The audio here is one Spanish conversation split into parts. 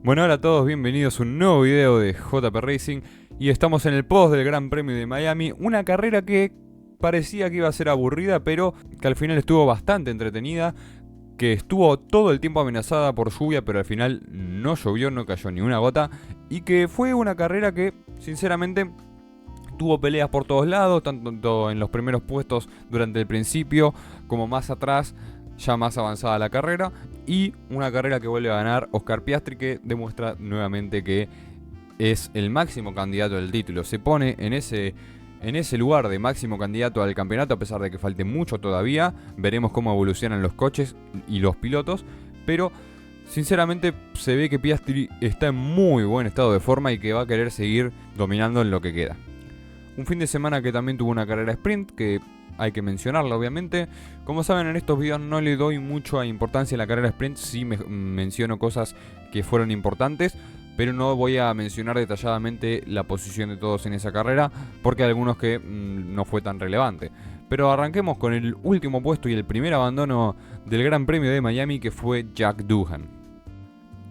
Bueno, hola a todos, bienvenidos a un nuevo video de JP Racing y estamos en el post del Gran Premio de Miami, una carrera que parecía que iba a ser aburrida, pero que al final estuvo bastante entretenida, que estuvo todo el tiempo amenazada por lluvia, pero al final no llovió, no cayó ni una gota, y que fue una carrera que, sinceramente, tuvo peleas por todos lados, tanto en los primeros puestos durante el principio como más atrás, ya más avanzada la carrera, y una carrera que vuelve a ganar Oscar Piastri, que demuestra nuevamente que es el máximo candidato del título. Se pone en ese lugar de máximo candidato al campeonato, a pesar de que falte mucho todavía. Veremos cómo evolucionan los coches y los pilotos, pero sinceramente se ve que Piastri está en muy buen estado de forma y que va a querer seguir dominando en lo que queda. Un fin de semana que también tuvo una carrera sprint, que hay que mencionarla obviamente. Como saben, en estos videos no le doy mucha importancia a la carrera sprint, sí menciono cosas que fueron importantes, pero no voy a mencionar detalladamente la posición de todos en esa carrera, porque hay algunos que no fue tan relevante. Pero arranquemos con el último puesto y el primer abandono del Gran Premio de Miami, que fue Jack Doohan.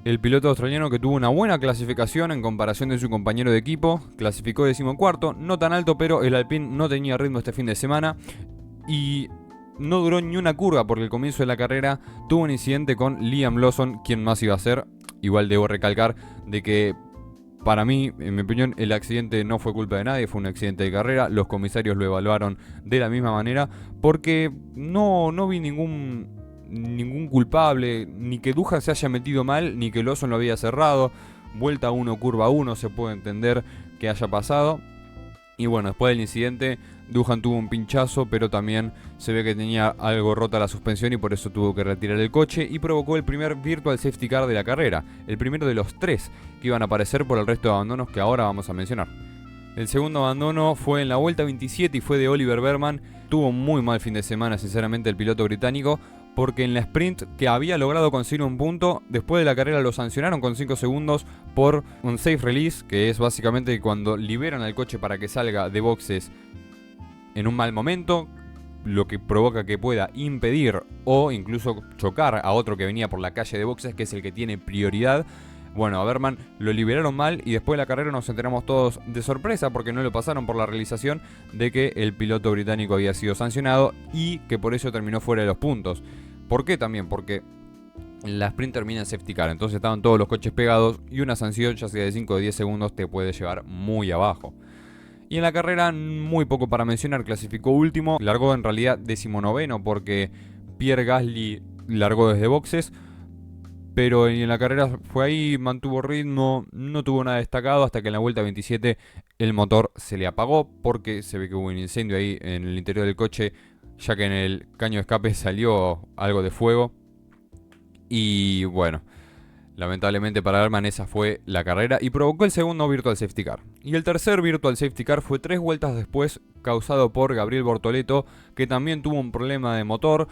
El piloto australiano, que tuvo una buena clasificación en comparación de su compañero de equipo, clasificó 14º, no tan alto, pero el Alpine no tenía ritmo este fin de semana y no duró ni una curva porque el comienzo de la carrera tuvo un incidente con Liam Lawson, quien más iba a ser. Igual debo recalcar de que para mí, en mi opinión, el accidente no fue culpa de nadie, fue un accidente de carrera. Los comisarios lo evaluaron de la misma manera porque no vi ningún culpable, ni que Doohan se haya metido mal, ni que Lawson lo había cerrado. Vuelta 1, curva 1, se puede entender que haya pasado. Y bueno, después del incidente, Doohan tuvo un pinchazo, pero también se ve que tenía algo rota la suspensión y por eso tuvo que retirar el coche y provocó el primer virtual safety car de la carrera, el primero de los 3 que iban a aparecer por el resto de abandonos que ahora vamos a mencionar. El segundo abandono fue en la vuelta 27 y fue de Oliver Bearman. Tuvo un muy mal fin de semana, sinceramente, el piloto británico, porque en la sprint, que había logrado conseguir un punto, después de la carrera lo sancionaron con 5 segundos por un safe release, que es básicamente cuando liberan al coche para que salga de boxes en un mal momento, lo que provoca que pueda impedir o incluso chocar a otro que venía por la calle de boxes, que es el que tiene prioridad. Bueno, a Bearman lo liberaron mal y después de la carrera nos enteramos todos de sorpresa, porque no lo pasaron por la realización de que el piloto británico había sido sancionado y que por eso terminó fuera de los puntos. ¿Por qué también? Porque la sprint termina en safety car, entonces estaban todos los coches pegados y una sanción, ya sea de 5 o 10 segundos, te puede llevar muy abajo. Y en la carrera, muy poco para mencionar, clasificó último, largó en realidad 19º porque Pierre Gasly largó desde boxes. Pero en la carrera fue ahí, mantuvo ritmo, no tuvo nada destacado hasta que en la vuelta 27 el motor se le apagó porque se ve que hubo un incendio ahí en el interior del coche, ya que en el caño de escape salió algo de fuego. Y bueno, lamentablemente para Bearman esa fue la carrera y provocó el segundo Virtual Safety Car. Y el tercer Virtual Safety Car fue 3 vueltas después, causado por Gabriel Bortoleto, que también tuvo un problema de motor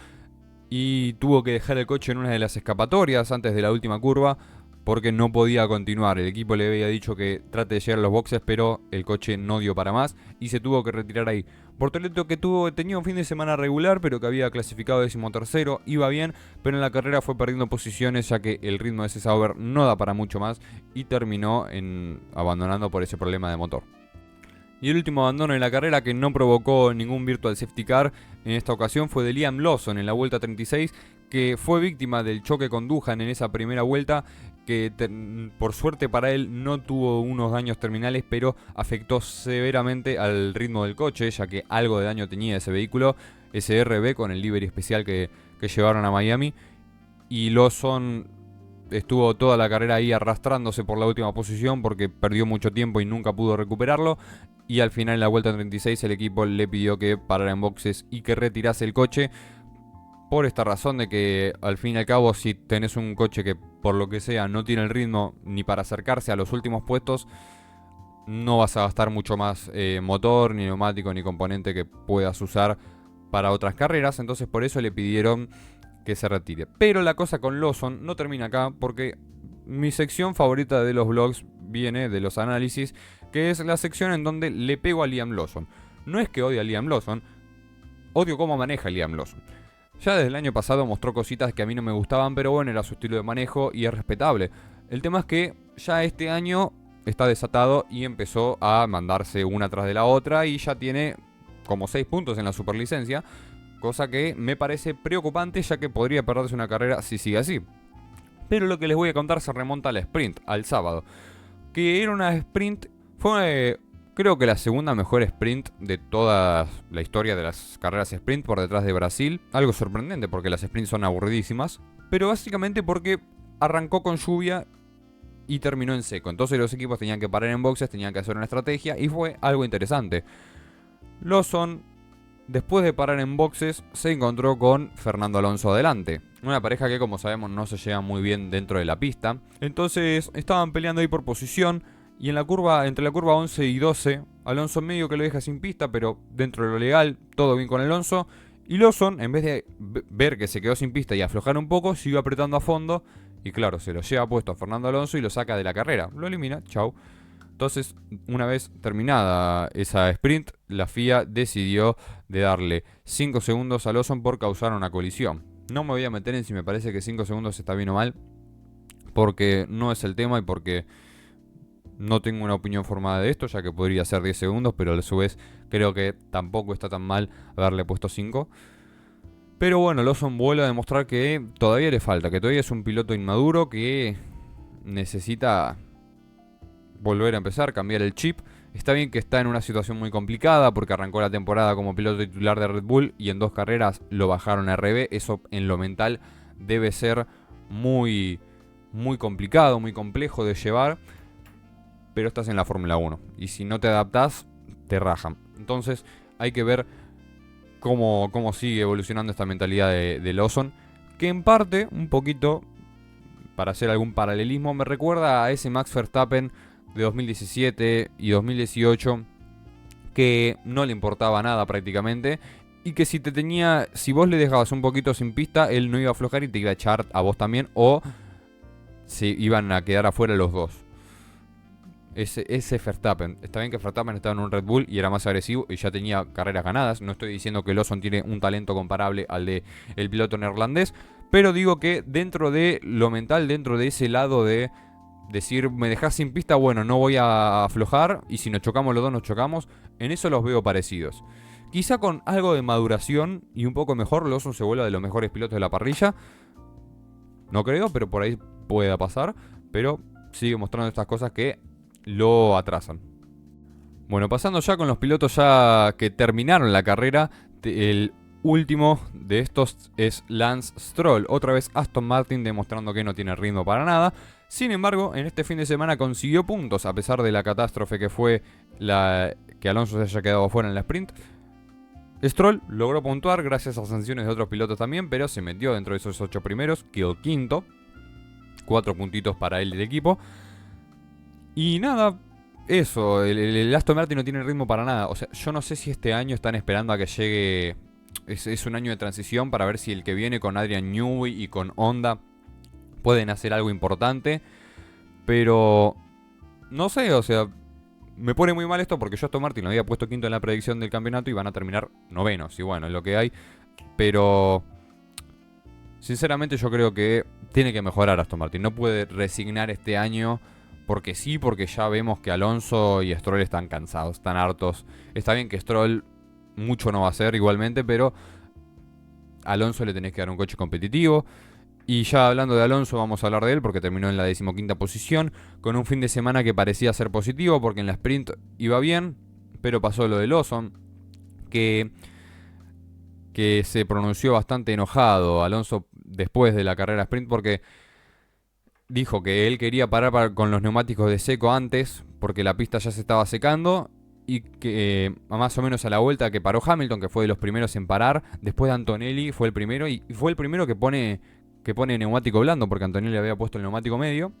y tuvo que dejar el coche en una de las escapatorias antes de la última curva porque no podía continuar. El equipo le había dicho que trate de llegar a los boxes, pero el coche no dio para más y se tuvo que retirar ahí. Bortoleto, que tenía un fin de semana regular, pero que había clasificado 13º, iba bien, pero en la carrera fue perdiendo posiciones ya que el ritmo de ese Sauber no da para mucho más y terminó abandonando por ese problema de motor. Y el último abandono en la carrera, que no provocó ningún virtual safety car en esta ocasión, fue de Liam Lawson en la vuelta 36, que fue víctima del choque con Doohan en esa primera vuelta, que por suerte para él no tuvo unos daños terminales, pero afectó severamente al ritmo del coche, ya que algo de daño tenía ese vehículo, ese RB con el livery especial que llevaron a Miami. Y Lawson estuvo toda la carrera ahí arrastrándose por la última posición porque perdió mucho tiempo y nunca pudo recuperarlo. Y al final, en la vuelta 36, el equipo le pidió que parara en boxes y que retirase el coche. Por esta razón de que, al fin y al cabo, si tenés un coche que, por lo que sea, no tiene el ritmo ni para acercarse a los últimos puestos, no vas a gastar mucho más motor, ni neumático, ni componente que puedas usar para otras carreras. Entonces, por eso le pidieron que se retire. Pero la cosa con Lawson no termina acá, porque mi sección favorita de los vlogs viene de los análisis, que es la sección en donde le pego a Liam Lawson. No es que odie a Liam Lawson, odio cómo maneja Liam Lawson. Ya desde el año pasado mostró cositas que a mí no me gustaban, pero bueno, era su estilo de manejo y es respetable. El tema es que ya este año está desatado y empezó a mandarse una tras de la otra y ya tiene como 6 puntos en la superlicencia, cosa que me parece preocupante ya que podría perderse una carrera si sigue así. Pero lo que les voy a contar se remonta al sprint, al sábado, que era una sprint, fue creo que la segunda mejor sprint de toda la historia de las carreras sprint, por detrás de Brasil. Algo sorprendente porque las sprints son aburridísimas, pero básicamente porque arrancó con lluvia y terminó en seco. Entonces los equipos tenían que parar en boxes, tenían que hacer una estrategia y fue algo interesante. Lawson, después de parar en boxes, se encontró con Fernando Alonso adelante. Una pareja que, como sabemos, no se lleva muy bien dentro de la pista. Entonces estaban peleando ahí por posición. Y en la curva, entre la curva 11 y 12, Alonso medio que lo deja sin pista, pero dentro de lo legal, todo bien con Alonso. Y Lawson, en vez de ver que se quedó sin pista y aflojar un poco, siguió apretando a fondo. Y claro, se lo lleva puesto a Fernando Alonso y lo saca de la carrera. Lo elimina, chau. Entonces, una vez terminada esa sprint, la FIA decidió de darle 5 segundos a Lawson por causar una colisión. No me voy a meter en si me parece que 5 segundos está bien o mal, porque no es el tema y porque no tengo una opinión formada de esto, ya que podría ser 10 segundos, pero a su vez creo que tampoco está tan mal haberle puesto 5. Pero bueno, Lawson vuelve a demostrar que todavía le falta, que todavía es un piloto inmaduro que necesita volver a empezar, cambiar el chip. Está bien que está en una situación muy complicada porque arrancó la temporada como piloto titular de Red Bull y en 2 carreras lo bajaron a RB. Eso en lo mental debe ser muy, muy complicado, muy complejo de llevar. Pero estás en la Fórmula 1 y si no te adaptás, te rajan. Entonces hay que ver cómo sigue evolucionando esta mentalidad de Lawson, que en parte, un poquito, para hacer algún paralelismo, me recuerda a ese Max Verstappen de 2017 y 2018, que no le importaba nada prácticamente, y que si vos le dejabas un poquito sin pista, él no iba a aflojar y te iba a echar a vos también, o se iban a quedar afuera los dos. Ese Verstappen. Está bien que Verstappen estaba en un Red Bull y era más agresivo y ya tenía carreras ganadas. No estoy diciendo que Lawson tiene un talento comparable al de el piloto neerlandés, pero digo que dentro de lo mental, dentro de ese lado de decir, me dejás sin pista, bueno, no voy a aflojar y si nos chocamos los dos, nos chocamos, en eso los veo parecidos. Quizá con algo de maduración y un poco mejor, Lawson se vuelva de los mejores pilotos de la parrilla. No creo, pero por ahí pueda pasar. Pero sigue mostrando estas cosas que lo atrasan. Bueno, pasando ya con los pilotos ya que terminaron la carrera, el último de estos es Lance Stroll. Otra vez Aston Martin demostrando que no tiene ritmo para nada. Sin embargo, en este fin de semana consiguió puntos a pesar de la catástrofe que fue que Alonso se haya quedado fuera en la sprint. Stroll logró puntuar gracias a sanciones de otros pilotos también, pero se metió dentro de esos 8 primeros, quedó quinto. 4 puntitos para él del equipo. Y nada, eso, el Aston Martin no tiene ritmo para nada. O sea, yo no sé si este año están esperando a que llegue. Es un año de transición para ver si el que viene con Adrian Newey y con Honda pueden hacer algo importante. Pero no sé, o sea, me pone muy mal esto porque yo Aston Martin lo había puesto quinto en la predicción del campeonato y van a terminar novenos. Y bueno, es lo que hay. Pero sinceramente yo creo que tiene que mejorar Aston Martin. No puede resignar este año porque sí, porque ya vemos que Alonso y Stroll están cansados, están hartos. Está bien que Stroll mucho no va a hacer igualmente, pero a Alonso le tenés que dar un coche competitivo. Y ya hablando de Alonso, vamos a hablar de él porque terminó en la 15ª posición, con un fin de semana que parecía ser positivo porque en la sprint iba bien, pero pasó lo de Lawson, que se pronunció bastante enojado Alonso después de la carrera sprint porque dijo que él quería parar con los neumáticos de seco antes porque la pista ya se estaba secando y que más o menos a la vuelta que paró Hamilton, que fue de los primeros en parar, después de Antonelli fue el primero y fue el primero que pone neumático blando porque Antonelli había puesto el neumático medio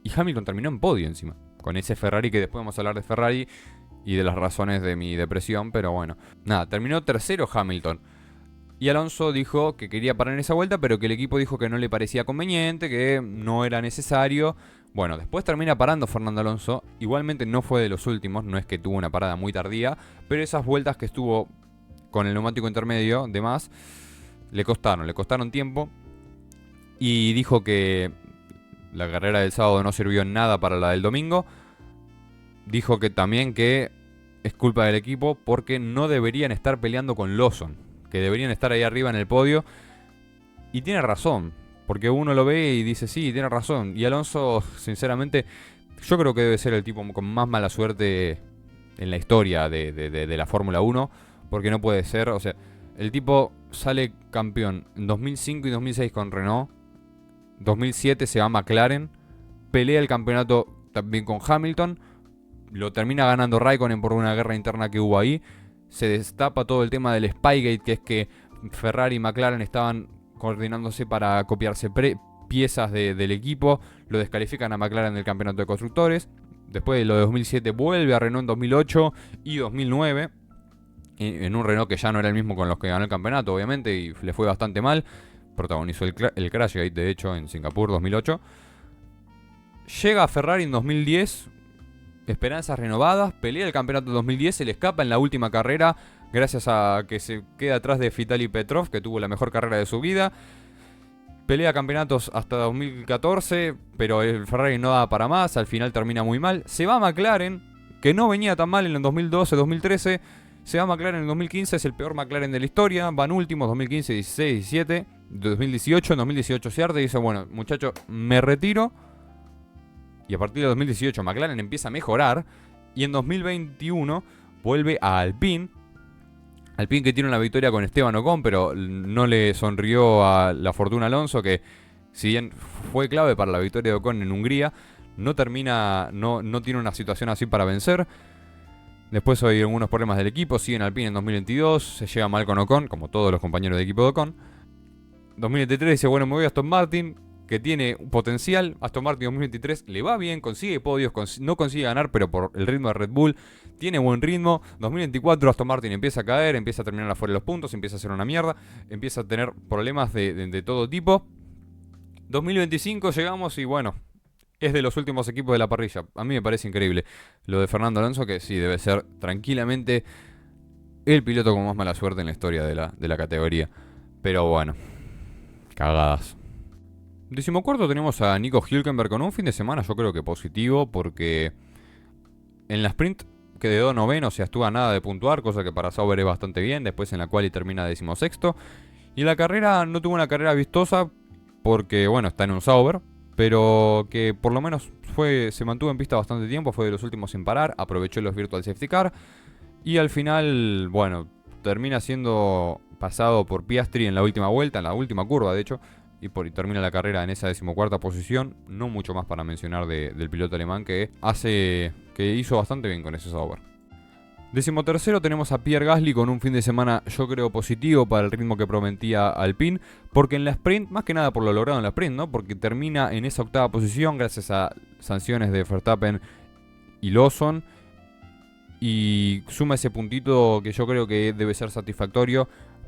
y Hamilton terminó en podio encima, con ese Ferrari que después vamos a hablar de Ferrari y de las razones de mi depresión, pero bueno, nada, terminó tercero Hamilton. Y Alonso dijo que quería parar en esa vuelta, pero que el equipo dijo que no le parecía conveniente, que no era necesario. Bueno, después termina parando Fernando Alonso. Igualmente no fue de los últimos, no es que tuvo una parada muy tardía, pero esas vueltas que estuvo con el neumático intermedio de más, le costaron tiempo. Y dijo que la carrera del sábado no sirvió en nada para la del domingo. Dijo que también que es culpa del equipo porque no deberían estar peleando con Lawson, que deberían estar ahí arriba en el podio. Y tiene razón, porque uno lo ve y dice, sí, tiene razón. Y Alonso, sinceramente, yo creo que debe ser el tipo con más mala suerte en la historia de la Fórmula 1, porque no puede ser, o sea, el tipo sale campeón en 2005 y 2006 con Renault, 2007 se va a McLaren, pelea el campeonato también con Hamilton, lo termina ganando Raikkonen por una guerra interna que hubo ahí, se destapa todo el tema del Spygate, que es que Ferrari y McLaren estaban coordinándose para copiarse piezas del equipo, lo descalifican a McLaren del campeonato de constructores. Después de lo de 2007 vuelve a Renault en 2008 y 2009, en un Renault que ya no era el mismo con los que ganó el campeonato, obviamente, y le fue bastante mal. Protagonizó el Crashgate, de hecho, en Singapur 2008. Llega a Ferrari en 2010, esperanzas renovadas, pelea el campeonato de 2010, se le escapa en la última carrera, gracias a que se queda atrás de Vitaly Petrov, que tuvo la mejor carrera de su vida. Pelea campeonatos hasta 2014, pero el Ferrari no da para más, al final termina muy mal. Se va a McLaren, que no venía tan mal en el 2012, 2013. Se va a McLaren en 2015, es el peor McLaren de la historia. Van últimos, 2015, 16, 17, 2018. En 2018 se arde y dice, bueno, muchachos, me retiro. Y a partir de 2018 McLaren empieza a mejorar. Y en 2021 vuelve a Alpine. Alpine que tiene una victoria con Esteban Ocon, pero no le sonrió a la fortuna Alonso, que si bien fue clave para la victoria de Ocon en Hungría, no tiene una situación así para vencer. Después hay algunos problemas del equipo, sigue en Alpine en 2022, se lleva mal con Ocon, como todos los compañeros de equipo de Ocon. 2023 dice, bueno, me voy a Aston Martin, que tiene un potencial. Aston Martin 2023 le va bien, consigue podios, no consigue ganar, pero por el ritmo de Red Bull tiene buen ritmo. 2024 Aston Martin empieza a caer, empieza a terminar afuera de los puntos, empieza a hacer una mierda, empieza a tener problemas de todo tipo. 2025 llegamos y bueno, es de los últimos equipos de la parrilla. A mí me parece increíble lo de Fernando Alonso, que sí, debe ser tranquilamente el piloto con más mala suerte en la historia de la categoría. Pero bueno, cagadas. 14º tenemos a Nico Hülkenberg con un fin de semana yo creo que positivo, porque en la sprint quedó noveno, o sea, estuvo a nada de puntuar, cosa que para Sauber es bastante bien. Después en la quali termina 16º. Y en la carrera no tuvo una carrera vistosa porque, bueno, está en un Sauber, pero que por lo menos se mantuvo en pista bastante tiempo, fue de los últimos en parar, aprovechó los Virtual Safety Car y al final, bueno, termina siendo pasado por Piastri en la última vuelta, en la última curva de hecho, y termina la carrera en esa 14ª posición. No mucho más para mencionar del piloto alemán que hizo bastante bien con ese Sauber. 13º tenemos a Pierre Gasly con un fin de semana yo creo positivo para el ritmo que prometía Alpine, porque en la sprint, más que nada por lo logrado en la sprint, ¿no? Porque termina en esa 8ª posición gracias a sanciones de Verstappen y Lawson, y suma ese puntito que yo creo que debe ser satisfactorio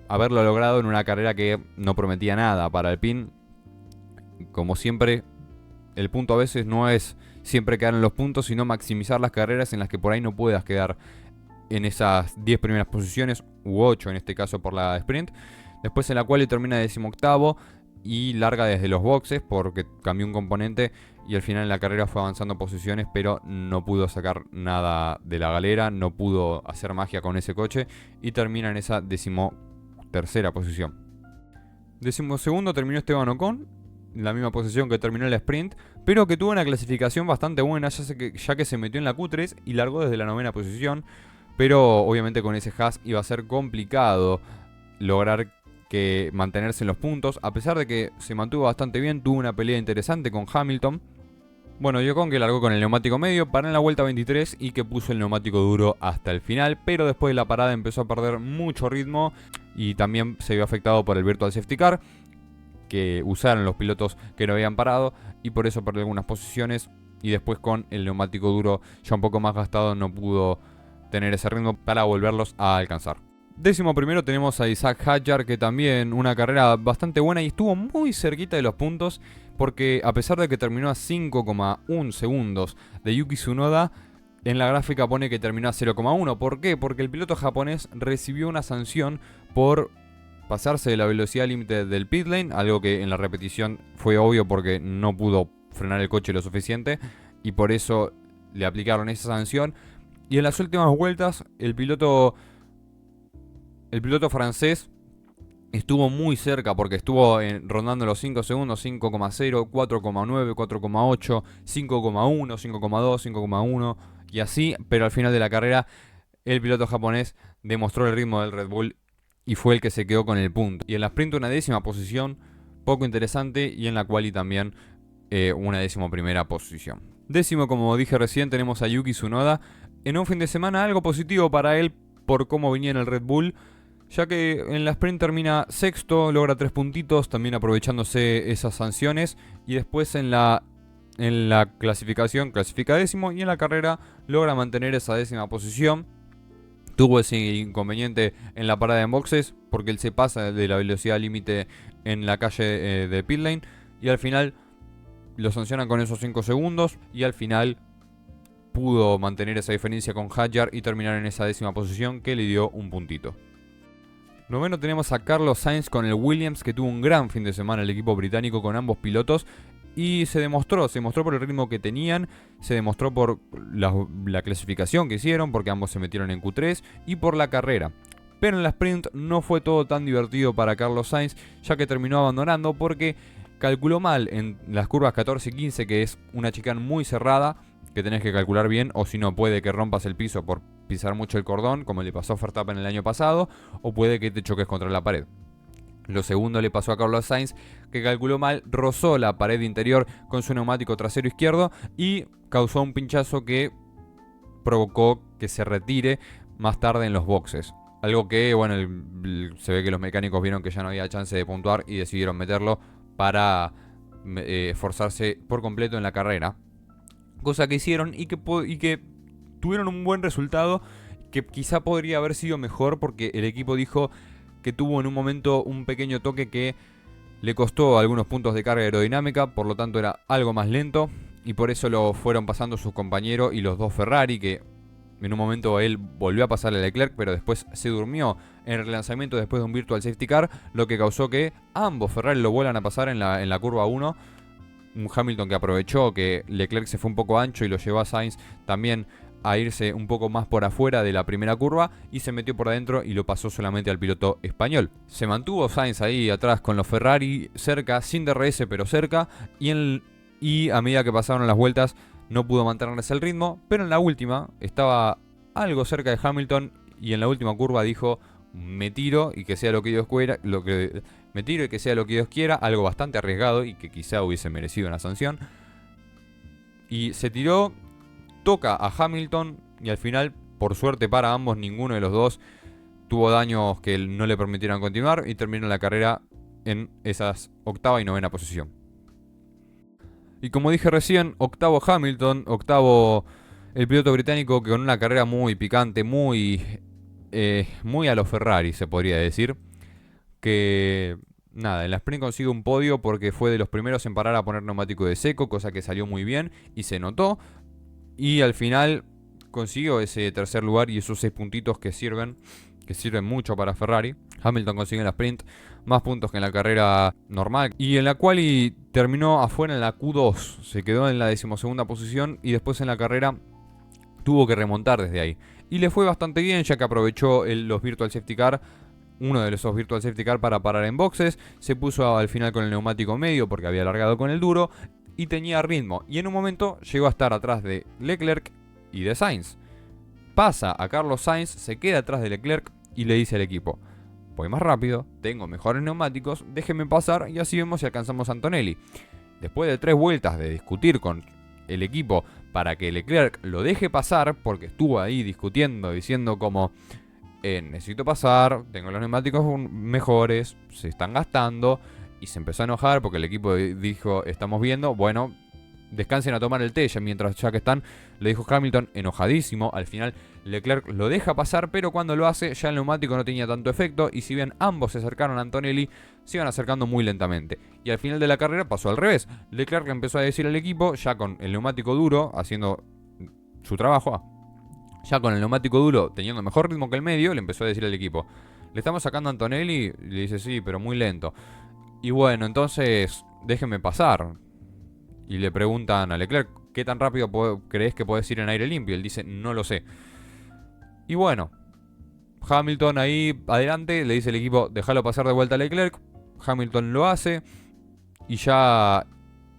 haberlo logrado en una carrera que no prometía nada para Alpine. Como siempre, el punto a veces no es siempre quedar en los puntos, sino maximizar las carreras en las que por ahí no puedas quedar en esas 10 primeras posiciones, u 8 en este caso por la sprint. Después en la cual termina 18º y larga desde los boxes porque cambió un componente y al final en la carrera fue avanzando posiciones, pero no pudo sacar nada de la galera, no pudo hacer magia con ese coche y termina en esa 13ª posición. 12º terminó Esteban Ocon, en la misma posición que terminó el sprint, pero que tuvo una clasificación bastante buena ya que se metió en la Q3 y largó desde la 9ª posición. Pero obviamente con ese Haas iba a ser complicado lograr mantenerse en los puntos. A pesar de que se mantuvo bastante bien, tuvo una pelea interesante con Hamilton. Bueno, Ocon que largó con el neumático medio, paró en la vuelta 23 y que puso el neumático duro hasta el final. Pero después de la parada empezó a perder mucho ritmo y también se vio afectado por el Virtual Safety Car que usaron los pilotos que no habían parado y por eso perdió algunas posiciones. Y después con el neumático duro ya un poco más gastado no pudo tener ese ritmo para volverlos a alcanzar. 11º tenemos a Isaac Hadjar, que también una carrera bastante buena y estuvo muy cerquita de los puntos, porque a pesar de que terminó a 5,1 segundos de Yuki Tsunoda, en la gráfica pone que terminó a 0,1. ¿Por qué? Porque el piloto japonés recibió una sanción por pasarse de la velocidad límite del pit lane, algo que en la repetición fue obvio porque no pudo frenar el coche lo suficiente y por eso le aplicaron esa sanción. Y en las últimas vueltas el piloto francés estuvo muy cerca porque estuvo rondando los 5 segundos, 5,0, 4,9, 4,8, 5,1, 5,2, 5,1 y así, pero al final de la carrera el piloto japonés demostró el ritmo del Red Bull y fue el que se quedó con el punto. Y en la sprint una 10ª posición, poco interesante, y en la quali también una 11ª posición. 10º, como dije recién, tenemos a Yuki Tsunoda en un fin de semana algo positivo para él por cómo venía en el Red Bull, ya que en la sprint termina sexto, logra 3 puntitos, también aprovechándose esas sanciones, y después en la clasificación clasifica 10º y en la carrera logra mantener esa 10ª posición. Tuvo ese inconveniente en la parada en boxes porque él se pasa de la velocidad límite en la calle de pit lane y al final lo sancionan con esos 5 segundos y al final pudo mantener esa diferencia con Hadjar y terminar en esa 10ª posición que le dio un puntito. Noveno tenemos a Carlos Sainz con el Williams, que tuvo un gran fin de semana el equipo británico con ambos pilotos y se demostró por el ritmo que tenían, se demostró por la clasificación que hicieron, porque ambos se metieron en Q3 y por la carrera. Pero en la sprint no fue todo tan divertido para Carlos Sainz, ya que terminó abandonando porque calculó mal en las curvas 14 y 15, que es una chicane muy cerrada, que tenés que calcular bien, o si no puede que rompas el piso por pisar mucho el cordón, como le pasó a Verstappen el año pasado, o puede que te choques contra la pared. Lo segundo le pasó a Carlos Sainz, que calculó mal, rozó la pared interior con su neumático trasero izquierdo y causó un pinchazo que provocó que se retire más tarde en los boxes. Algo que, bueno, se ve que los mecánicos vieron que ya no había chance de puntuar y decidieron meterlo para forzarse por completo en la carrera. Cosa que hicieron y que tuvieron un buen resultado, que quizá podría haber sido mejor porque el equipo dijo que tuvo en un momento un pequeño toque que le costó algunos puntos de carga aerodinámica, por lo tanto era algo más lento y por eso lo fueron pasando sus compañeros y los dos Ferrari, que en un momento él volvió a pasarle a Leclerc, pero después se durmió en el relanzamiento después de un virtual safety car, lo que causó que ambos Ferrari lo vuelvan a pasar en la curva 1. Un Hamilton que aprovechó que Leclerc se fue un poco ancho y lo llevó a Sainz también a irse un poco más por afuera de la primera curva y se metió por adentro y lo pasó solamente al piloto español. Se mantuvo Sainz ahí atrás con los Ferrari cerca, sin DRS pero cerca, y a medida que pasaron las vueltas no pudo mantenerse el ritmo, pero en la última estaba algo cerca de Hamilton y en la última curva dijo: me tiro y que sea lo que Dios quiera, me tiro y que sea lo que Dios quiera, algo bastante arriesgado y que quizá hubiese merecido una sanción. Y se tiró, toca a Hamilton y al final, por suerte para ambos, ninguno de los dos tuvo daños que no le permitieran continuar y terminó la carrera en esas 8ª y 9ª posición. Y como dije recién, 8º Hamilton, 8º el piloto británico, que con una carrera muy picante, muy a los Ferrari se podría decir, que nada, en la sprint consigue un podio porque fue de los primeros en parar a poner neumático de seco, cosa que salió muy bien y se notó. Y al final consiguió ese tercer lugar y esos 6 puntitos que sirven mucho para Ferrari. Hamilton consigue en la sprint más puntos que en la carrera normal. Y en la quali terminó afuera en la Q2. Se quedó en la 12ª posición y después en la carrera tuvo que remontar desde ahí. Y le fue bastante bien, ya que aprovechó los Virtual Safety Car, uno de esos Virtual Safety Car, para parar en boxes. Se puso al final con el neumático medio porque había alargado con el duro y tenía ritmo. Y en un momento llegó a estar atrás de Leclerc y de Sainz. Pasa a Carlos Sainz, se queda atrás de Leclerc y le dice al equipo: voy más rápido, tengo mejores neumáticos, déjenme pasar y así vemos si alcanzamos a Antonelli. Después de 3 vueltas de discutir con el equipo para que Leclerc lo deje pasar, porque estuvo ahí discutiendo, diciendo como: necesito pasar, tengo los neumáticos mejores, se están gastando, y se empezó a enojar porque el equipo dijo: estamos viendo, bueno, descansen a tomar el té, ya que están, le dijo Hamilton, enojadísimo. Al final Leclerc lo deja pasar, pero cuando lo hace ya el neumático no tenía tanto efecto y si bien ambos se acercaron a Antonelli, se iban acercando muy lentamente. Y al final de la carrera pasó al revés. Leclerc empezó a decir al equipo, ya con el neumático duro haciendo su trabajo, ya con el neumático duro teniendo mejor ritmo que el medio, le empezó a decir al equipo: le estamos sacando a Antonelli. Y le dice: sí, pero muy lento. Y bueno, entonces déjenme pasar. Y le preguntan a Leclerc, ¿qué tan rápido crees que podés ir en aire limpio? Él dice, no lo sé. Y bueno, Hamilton ahí adelante, le dice el equipo, déjalo pasar de vuelta a Leclerc. Hamilton lo hace. Y ya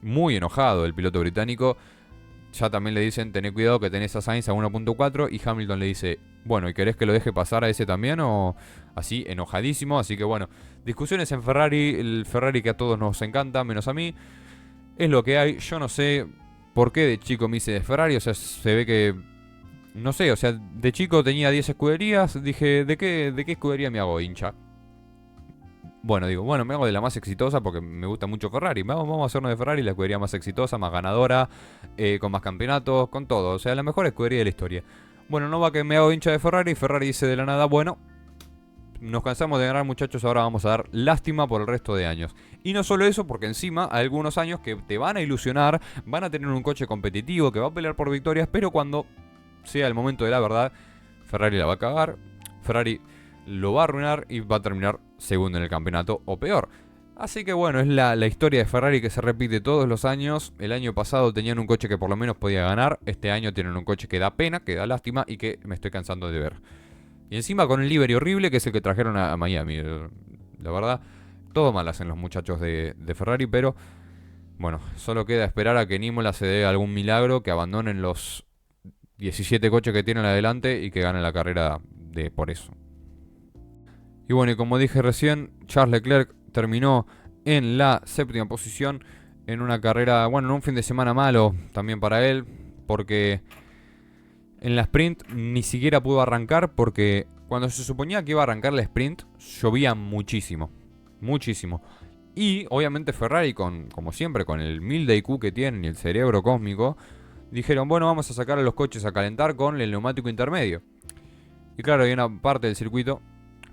muy enojado el piloto británico, ya también le dicen, tené cuidado que tenés a Sainz a 1.4. Y Hamilton le dice, bueno, ¿y querés que lo deje pasar a ese también? O así, enojadísimo. Así que bueno, discusiones en Ferrari. El Ferrari que a todos nos encanta, menos a mí. Es lo que hay. Yo no sé por qué de chico me hice de Ferrari. O sea, se ve que... No sé, o sea, de chico tenía 10 escuderías. Dije, ¿de qué escudería me hago hincha? Bueno, digo, bueno, me hago de la más exitosa porque me gusta mucho Ferrari. Vamos a hacernos de Ferrari, la escudería más exitosa, más ganadora, con más campeonatos, con todo. O sea, la mejor escudería de la historia. Bueno, no va que me hago hincha de Ferrari. Ferrari dice de la nada, bueno, nos cansamos de ganar, muchachos, ahora vamos a dar lástima por el resto de años. Y no solo eso, porque encima hay algunos años que te van a ilusionar, van a tener un coche competitivo que va a pelear por victorias, pero cuando sea el momento de la verdad, Ferrari la va a cagar, Ferrari lo va a arruinar y va a terminar segundo en el campeonato o peor. Así que bueno, es la historia de Ferrari que se repite todos los años. El año pasado tenían un coche que por lo menos podía ganar. Este año tienen un coche que da pena, que da lástima y que me estoy cansando de ver. Y encima con el livery horrible que es el que trajeron a Miami. La verdad, todo mal hacen los muchachos de Ferrari, pero bueno, solo queda esperar a que en Imola se dé algún milagro, que abandonen los 17 coches que tienen adelante y que ganen la carrera por eso. Y bueno, y como dije recién, Charles Leclerc terminó en la séptima posición en una carrera, bueno, en un fin de semana malo también para él, porque en la sprint ni siquiera pudo arrancar porque cuando se suponía que iba a arrancar la sprint, llovía muchísimo, muchísimo. Y obviamente Ferrari, como siempre, con el 1000 de IQ que tienen y el cerebro cósmico, dijeron, bueno, vamos a sacar a los coches a calentar con el neumático intermedio. Y claro, hay una parte del circuito,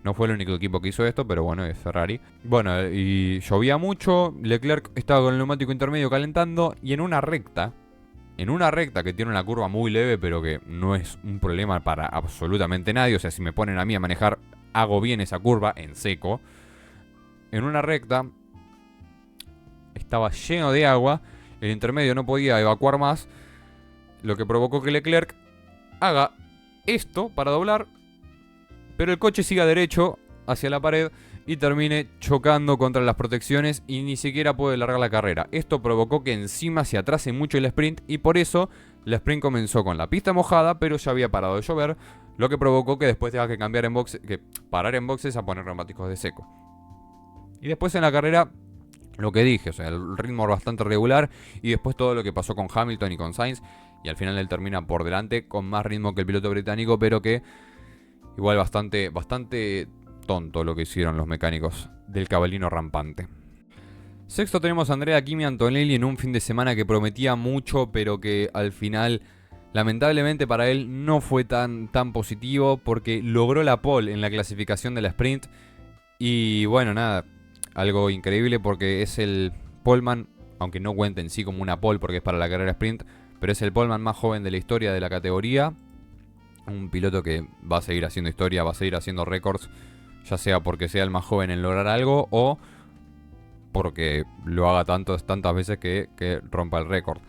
no fue el único equipo que hizo esto, pero bueno, es Ferrari. Bueno, y llovía mucho, Leclerc estaba con el neumático intermedio calentando y en una recta que tiene una curva muy leve, pero que no es un problema para absolutamente nadie, o sea, si me ponen a mí a manejar, hago bien esa curva en seco. En una recta estaba lleno de agua, el intermedio no podía evacuar más, lo que provocó que Leclerc haga esto para doblar, pero el coche siga derecho hacia la pared y termine chocando contra las protecciones y ni siquiera puede largar la carrera. Esto provocó que encima se atrase mucho el sprint y por eso la sprint comenzó con la pista mojada, pero ya había parado de llover, lo que provocó que después tenga que parar en boxes a poner neumáticos de seco. Y después en la carrera, lo que dije, o sea, el ritmo bastante regular y después todo lo que pasó con Hamilton y con Sainz, y al final él termina por delante con más ritmo que el piloto británico, pero que igual bastante tonto lo que hicieron los mecánicos del cabalino rampante. Sexto tenemos a Andrea Kimi Antonelli en un fin de semana que prometía mucho, pero que al final, lamentablemente para él, no fue tan positivo porque logró la pole en la clasificación de la sprint. Y bueno, nada, algo increíble porque es el poleman, aunque no cuenta en sí como una pole porque es para la carrera sprint, pero es el poleman más joven de la historia de la categoría. Un piloto que va a seguir haciendo historia, va a seguir haciendo récords, ya sea porque sea el más joven en lograr algo o porque lo haga tantas veces que rompa el récord.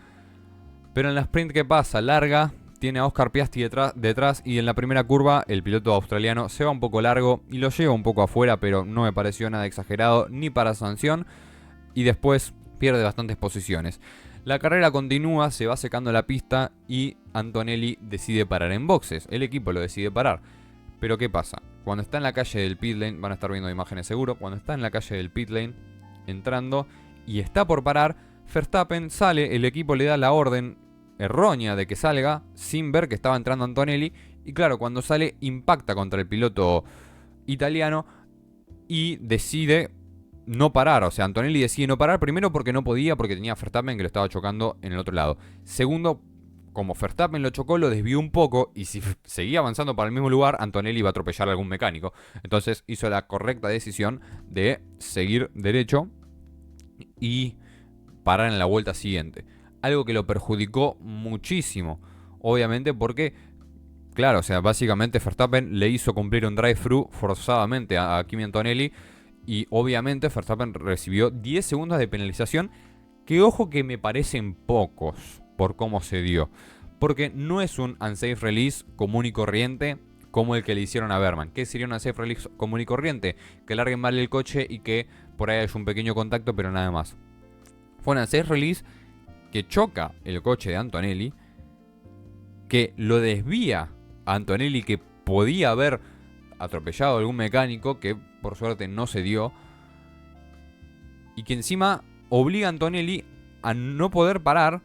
Pero en la sprint que pasa, larga, tiene a Oscar Piastri detrás y en la primera curva el piloto australiano se va un poco largo y lo lleva un poco afuera, pero no me pareció nada exagerado ni para sanción y después pierde bastantes posiciones. La carrera continúa, se va secando la pista y Antonelli decide parar en boxes. El equipo lo decide parar. Pero ¿qué pasa? Cuando está en la calle del pit lane, van a estar viendo imágenes seguro, cuando está en la calle del pit lane, entrando y está por parar, Verstappen sale, el equipo le da la orden errónea de que salga, sin ver que estaba entrando Antonelli, y claro, cuando sale impacta contra el piloto italiano y decide no parar, o sea, Antonelli decide no parar, primero porque no podía, porque tenía a Verstappen que lo estaba chocando en el otro lado. Segundo, como Verstappen lo chocó, lo desvió un poco y si seguía avanzando para el mismo lugar, Antonelli iba a atropellar a algún mecánico. Entonces hizo la correcta decisión de seguir derecho y parar en la vuelta siguiente. Algo que lo perjudicó muchísimo, obviamente porque, claro, o sea, básicamente Verstappen le hizo cumplir un drive-thru forzadamente a Kimi Antonelli. Y obviamente Verstappen recibió 10 segundos de penalización que ojo que me parecen pocos por cómo se dio. Porque no es un unsafe release común y corriente como el que le hicieron a Berman. ¿Qué sería un unsafe release común y corriente? Que larguen mal el coche y que por ahí haya un pequeño contacto, pero nada más. Fue un unsafe release que choca el coche de Antonelli, que lo desvía a Antonelli, que podía haber atropellado a algún mecánico, que por suerte no se dio, y que encima obliga a Antonelli a no poder parar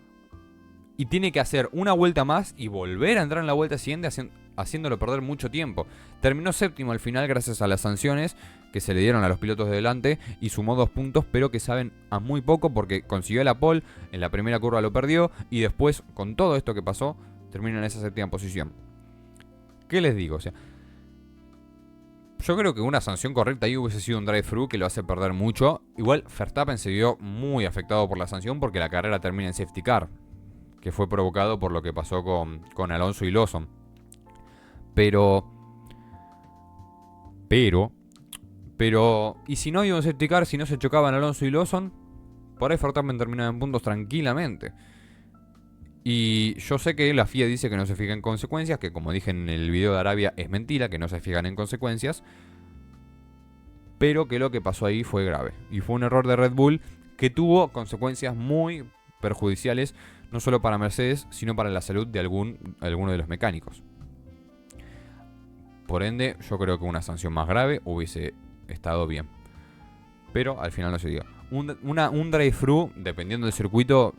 y tiene que hacer una vuelta más y volver a entrar en la vuelta siguiente, haciéndolo perder mucho tiempo. Terminó séptimo al final gracias a las sanciones que se le dieron a los pilotos de delante y sumó 2 puntos, pero que saben a muy poco porque consiguió la pole, en la primera curva lo perdió y después, con todo esto que pasó, termina en esa séptima posición. ¿Qué les digo? O sea, yo creo que una sanción correcta ahí hubiese sido un drive-thru que lo hace perder mucho. Igual Verstappen se vio muy afectado por la sanción porque la carrera termina en safety car, que fue provocado por lo que pasó con Alonso y Lawson. Pero, y si no había un safety car, si no se chocaban Alonso y Lawson, por ahí Verstappen terminaba en puntos tranquilamente. Y yo sé que la FIA dice que no se fija en consecuencias, que como dije en el video de Arabia es mentira, que no se fijan en consecuencias, pero que lo que pasó ahí fue grave. Y fue un error de Red Bull que tuvo consecuencias muy perjudiciales, no solo para Mercedes, sino para la salud de alguno de los mecánicos. Por ende, yo creo que una sanción más grave hubiese estado bien. Pero al final no se dio. Un drive-thru, dependiendo del circuito,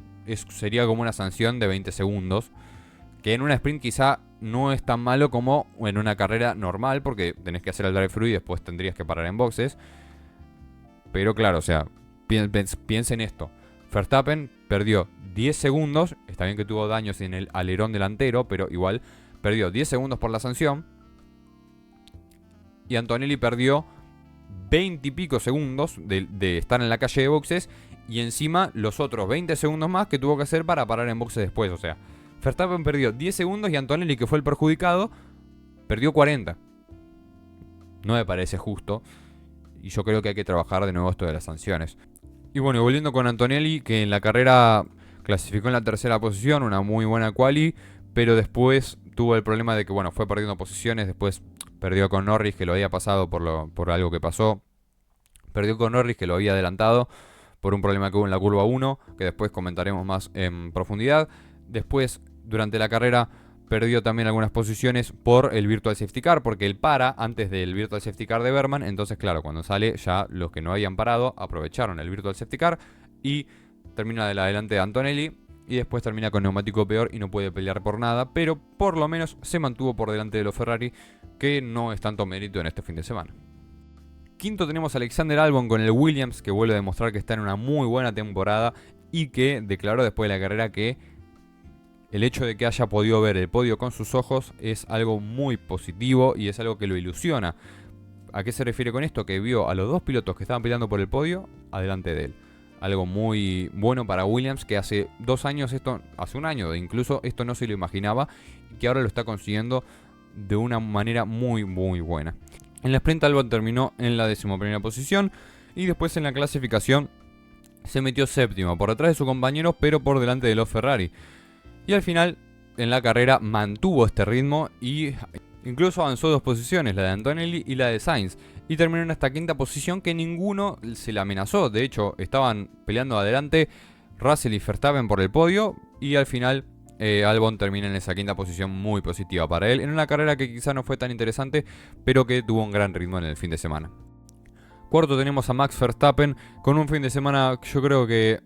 sería como una sanción de 20 segundos. Que en una sprint quizá no es tan malo como en una carrera normal, porque tenés que hacer el drive-thru y después tendrías que parar en boxes. Pero claro, o sea, piensen esto. Verstappen perdió 10 segundos. Está bien que tuvo daños en el alerón delantero, pero igual perdió 10 segundos por la sanción. Y Antonelli perdió 20 y pico segundos de estar en la calle de boxes. Y encima los otros 20 segundos más que tuvo que hacer para parar en boxes después. O sea, Verstappen perdió 10 segundos y Antonelli, que fue el perjudicado, perdió 40. No me parece justo. Y yo creo que hay que trabajar de nuevo esto de las sanciones. Y bueno, volviendo con Antonelli, que en la carrera clasificó en la tercera posición, una muy buena quali, pero después tuvo el problema de que, bueno, fue perdiendo posiciones, después perdió con Norris, que lo había pasado por algo que pasó. Perdió con Norris, que lo había adelantado por un problema que hubo en la curva 1, que después comentaremos más en profundidad. Después, durante la carrera, perdió también algunas posiciones por el Virtual Safety Car, porque él para antes del Virtual Safety Car de Berman. Entonces, claro, cuando sale, ya los que no habían parado aprovecharon el Virtual Safety Car y termina delante de Antonelli. Y después termina con neumático peor y no puede pelear por nada, pero por lo menos se mantuvo por delante de los Ferrari, que no es tanto mérito en este fin de semana. Quinto tenemos a Alexander Albon con el Williams, que vuelve a demostrar que está en una muy buena temporada y que declaró después de la carrera que el hecho de que haya podido ver el podio con sus ojos es algo muy positivo y es algo que lo ilusiona. ¿A qué se refiere con esto? Que vio a los dos pilotos que estaban peleando por el podio adelante de él. Algo muy bueno para Williams, que hace 2 años, hace un año incluso, esto no se lo imaginaba y que ahora lo está consiguiendo de una manera muy muy buena. En la sprint Albon terminó en la 11ª posición y después en la clasificación se metió séptimo, por detrás de su compañero, pero por delante de los Ferrari. Y al final, en la carrera, mantuvo este ritmo y incluso avanzó 2 posiciones, la de Antonelli y la de Sainz. Y terminó en esta 5ª posición que ninguno se le amenazó. De hecho, estaban peleando adelante Russell y Verstappen por el podio. Y al final, Albon termina en esa 5ª posición muy positiva para él. En una carrera que quizá no fue tan interesante, pero que tuvo un gran ritmo en el fin de semana. Cuarto tenemos a Max Verstappen con un fin de semana yo creo que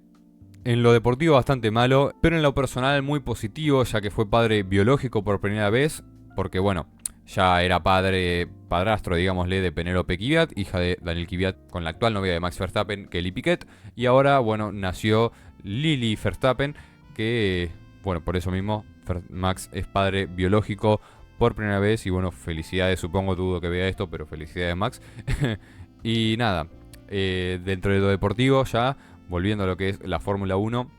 en lo deportivo bastante malo, pero en lo personal muy positivo, ya que fue padre biológico por primera vez. Porque bueno, ya era padrastro, digámosle, de Penélope Kvyat, hija de Daniel Kvyat, con la actual novia de Max Verstappen, Kelly Piquet. Y ahora, bueno, nació Lily Verstappen, que, bueno, por eso mismo Max es padre biológico por primera vez. Y bueno, felicidades, supongo, dudo que vea esto, pero felicidades, Max. Y nada, dentro de lo deportivo ya, volviendo a lo que es la Fórmula 1,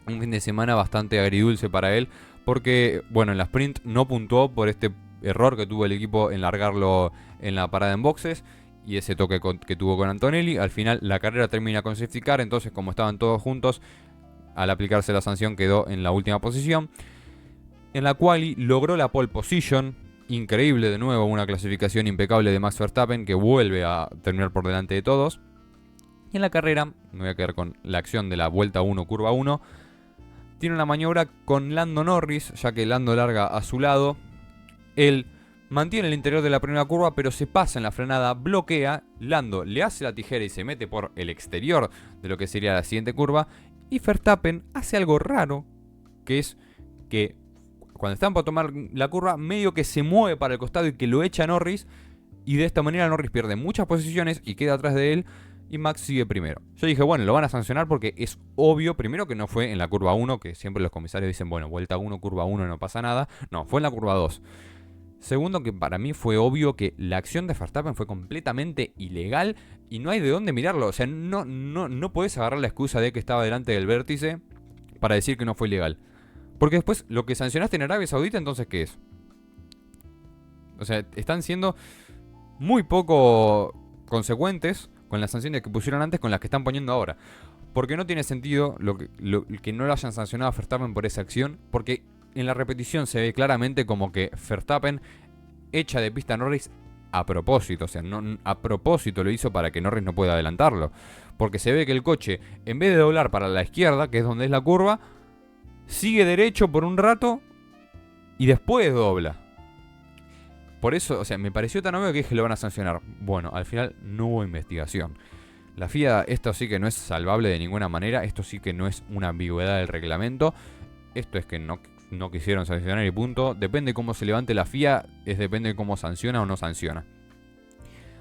un fin de semana bastante agridulce para él, porque, bueno, en la sprint no puntuó por este error que tuvo el equipo en largarlo en la parada en boxes. y ese toque que tuvo con Antonelli. Al final la carrera termina con safety car, entonces como estaban todos juntos, al aplicarse la sanción quedó en la última posición. En la quali logró la pole position, increíble de nuevo, una clasificación impecable de Max Verstappen que vuelve a terminar por delante de todos. Y en la carrera, me voy a quedar con la acción de la vuelta 1, curva 1, tiene una maniobra con Lando Norris, ya que Lando larga a su lado. Él mantiene el interior de la primera curva, pero se pasa en la frenada, bloquea. Lando le hace la tijera y se mete por el exterior de lo que sería la siguiente curva. Y Verstappen hace algo raro, que es que cuando están por tomar la curva, medio que se mueve para el costado y que lo echa Norris. Y de esta manera Norris pierde muchas posiciones y queda atrás de él. Y Max sigue primero. Yo dije, bueno, lo van a sancionar porque es obvio, primero que no fue en la curva 1, que siempre los comisarios dicen, bueno, vuelta 1, curva 1, no pasa nada. No, fue en la curva 2. Segundo, que para mí fue obvio que la acción de Verstappen fue completamente ilegal y no hay de dónde mirarlo. O sea, no puedes agarrar la excusa de que estaba delante del vértice para decir que no fue ilegal. Porque después, lo que sancionaste en Arabia Saudita, entonces, ¿qué es? O sea, están siendo muy poco consecuentes con las sanciones que pusieron antes con las que están poniendo ahora. Porque no tiene sentido que no lo hayan sancionado a Verstappen por esa acción. Porque en la repetición se ve claramente como que Verstappen echa de pista a Norris a propósito. O sea, a propósito lo hizo para que Norris no pueda adelantarlo. Porque se ve que el coche, en vez de doblar para la izquierda, que es donde es la curva, sigue derecho por un rato y después dobla. Por eso, o sea, me pareció tan obvio que dije lo van a sancionar. Bueno, al final no hubo investigación. La FIA, esto sí que no es salvable de ninguna manera. Esto sí que no es una ambigüedad del reglamento. Esto es que no quisieron sancionar y punto. Depende cómo se levante la FIA, depende de cómo sanciona o no sanciona.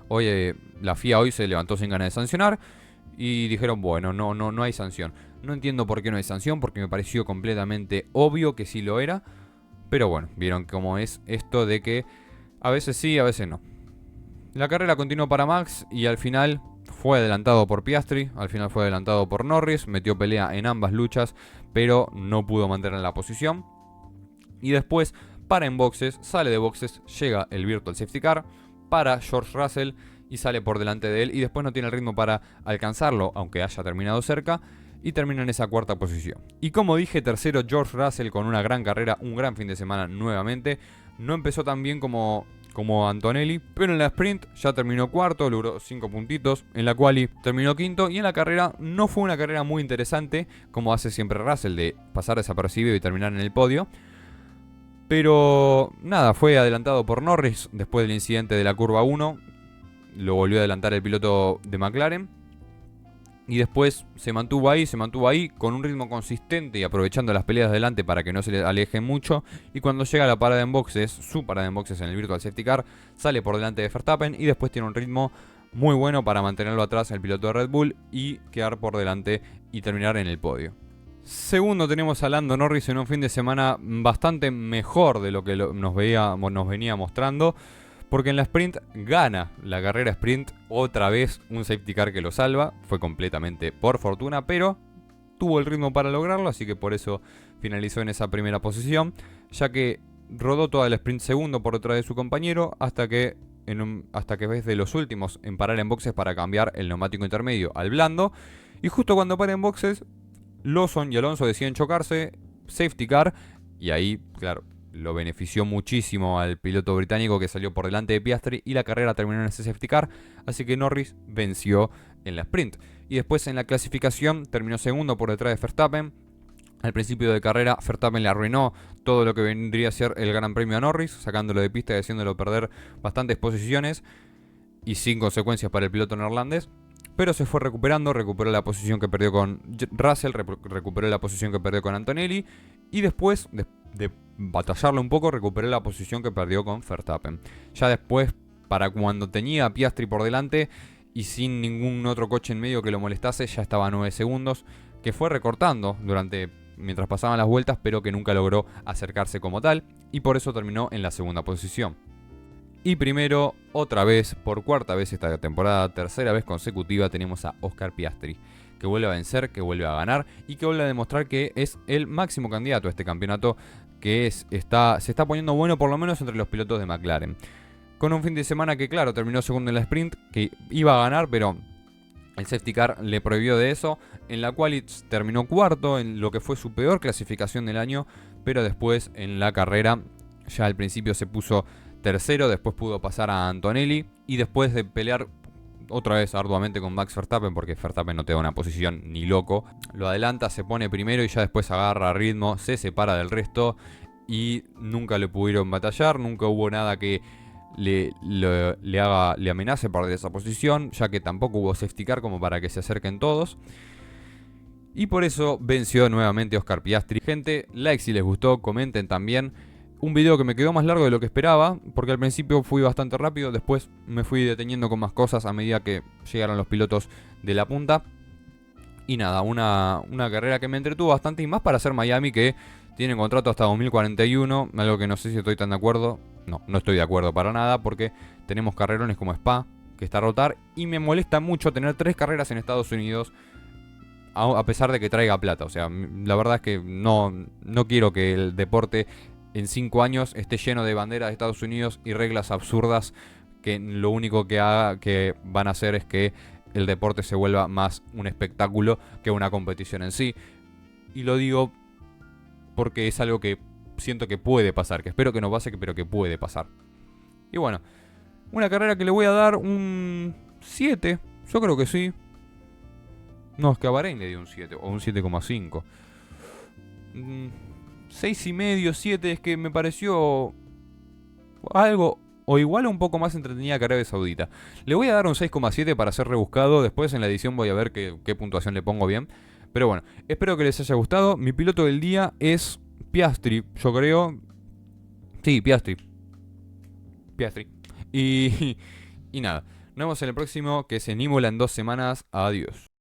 Hoy la FIA hoy se levantó sin ganas de sancionar y dijeron, bueno, no hay sanción. No entiendo por qué no hay sanción, porque me pareció completamente obvio que sí lo era. Pero bueno, vieron cómo es esto de que a veces sí, a veces no. La carrera continuó para Max y al final fue adelantado por Piastri, al final fue adelantado por Norris, metió pelea en ambas luchas, pero no pudo mantener la posición. Y después para en boxes, sale de boxes, llega el Virtual Safety Car, para George Russell y sale por delante de él y después no tiene el ritmo para alcanzarlo, aunque haya terminado cerca, y termina en esa cuarta posición. Y como dije, tercero George Russell con una gran carrera, un gran fin de semana nuevamente. No empezó tan bien como Antonelli, pero en la sprint ya terminó cuarto, logró 5 puntitos, en la quali terminó quinto y en la carrera no fue una carrera muy interesante, como hace siempre Russell, de pasar desapercibido y terminar en el podio. Pero nada, fue adelantado por Norris después del incidente de la curva 1, lo volvió a adelantar el piloto de McLaren. Y después se mantuvo ahí con un ritmo consistente y aprovechando las peleas de delante para que no se le alejen mucho. Y cuando llega a la parada en boxes, su parada en boxes en el Virtual Safety Car, sale por delante de Verstappen y después tiene un ritmo muy bueno para mantenerlo atrás el piloto de Red Bull y quedar por delante y terminar en el podio. Segundo tenemos a Lando Norris en un fin de semana bastante mejor de lo que nos venía mostrando. Porque en la sprint gana la carrera sprint, otra vez un safety car que lo salva, fue completamente por fortuna, pero tuvo el ritmo para lograrlo, así que por eso finalizó en esa primera posición, ya que rodó toda el sprint segundo por detrás de su compañero, hasta que es de los últimos en parar en boxes para cambiar el neumático intermedio al blando, y justo cuando para en boxes, Lawson y Alonso deciden chocarse, safety car, y ahí, claro, lo benefició muchísimo al piloto británico que salió por delante de Piastri y la carrera terminó en ese safety car, así que Norris venció en la sprint. Y después en la clasificación terminó segundo por detrás de Verstappen. Al principio de carrera Verstappen le arruinó todo lo que vendría a ser el Gran Premio a Norris, sacándolo de pista y haciéndolo perder bastantes posiciones y sin consecuencias para el piloto neerlandés. Pero se fue recuperó la posición que perdió con Russell, recuperó la posición que perdió con Antonelli y después de batallarlo un poco, recuperó la posición que perdió con Verstappen. Ya después, para cuando tenía a Piastri por delante y sin ningún otro coche en medio que lo molestase, ya estaba a 9 segundos, que fue recortando mientras pasaban las vueltas, pero que nunca logró acercarse como tal, y por eso terminó en la segunda posición. Y primero, otra vez, por cuarta vez esta temporada, tercera vez consecutiva, tenemos a Oscar Piastri, que vuelve a vencer, que vuelve a ganar y que vuelve a demostrar que es el máximo candidato a este campeonato, que se está poniendo bueno por lo menos entre los pilotos de McLaren. con un fin de semana que, claro, terminó segundo en la sprint, que iba a ganar, pero el safety car le prohibió de eso. En la quali terminó cuarto, en lo que fue su peor clasificación del año, pero después en la carrera ya al principio se puso tercero, después pudo pasar a Antonelli y después de pelear otra vez arduamente con Max Verstappen, porque Verstappen no te da una posición ni loco, lo adelanta, se pone primero y ya después agarra ritmo, se separa del resto y nunca le pudieron batallar, nunca hubo nada que le amenace perder esa posición, ya que tampoco hubo safety car como para que se acerquen todos. Y por eso venció nuevamente Oscar Piastri. Gente, like si les gustó, comenten también. Un video que me quedó más largo de lo que esperaba, porque al principio fui bastante rápido, después me fui deteniendo con más cosas a medida que llegaron los pilotos de la punta. Y nada, una carrera que me entretuvo bastante y más para hacer Miami, que tiene contrato hasta 2041, algo que no sé si estoy tan de acuerdo. No estoy de acuerdo para nada, porque tenemos carrerones como Spa, que está a rotar, y me molesta mucho tener 3 carreras en Estados Unidos, a pesar de que traiga plata. O sea, la verdad es que no quiero que el deporte en 5 años esté lleno de banderas de Estados Unidos y reglas absurdas que lo único que van a hacer es que el deporte se vuelva más un espectáculo que una competición en sí. Y lo digo porque es algo que siento que puede pasar, que espero que no pase, pero que puede pasar. Y bueno, una carrera que le voy a dar un 7, yo creo que sí. No, es que a Bahrein le dio un 7 o un 7,5. 6,5, 7, es que me pareció algo o igual o un poco más entretenida que Arabia Saudita. Le voy a dar un 6,7 para ser rebuscado. Después en la edición voy a ver qué puntuación le pongo bien. Pero bueno, espero que les haya gustado. Mi piloto del día es Piastri, yo creo. Sí, Piastri. Y nada, nos vemos en el próximo, que se Imola en 2 semanas. Adiós.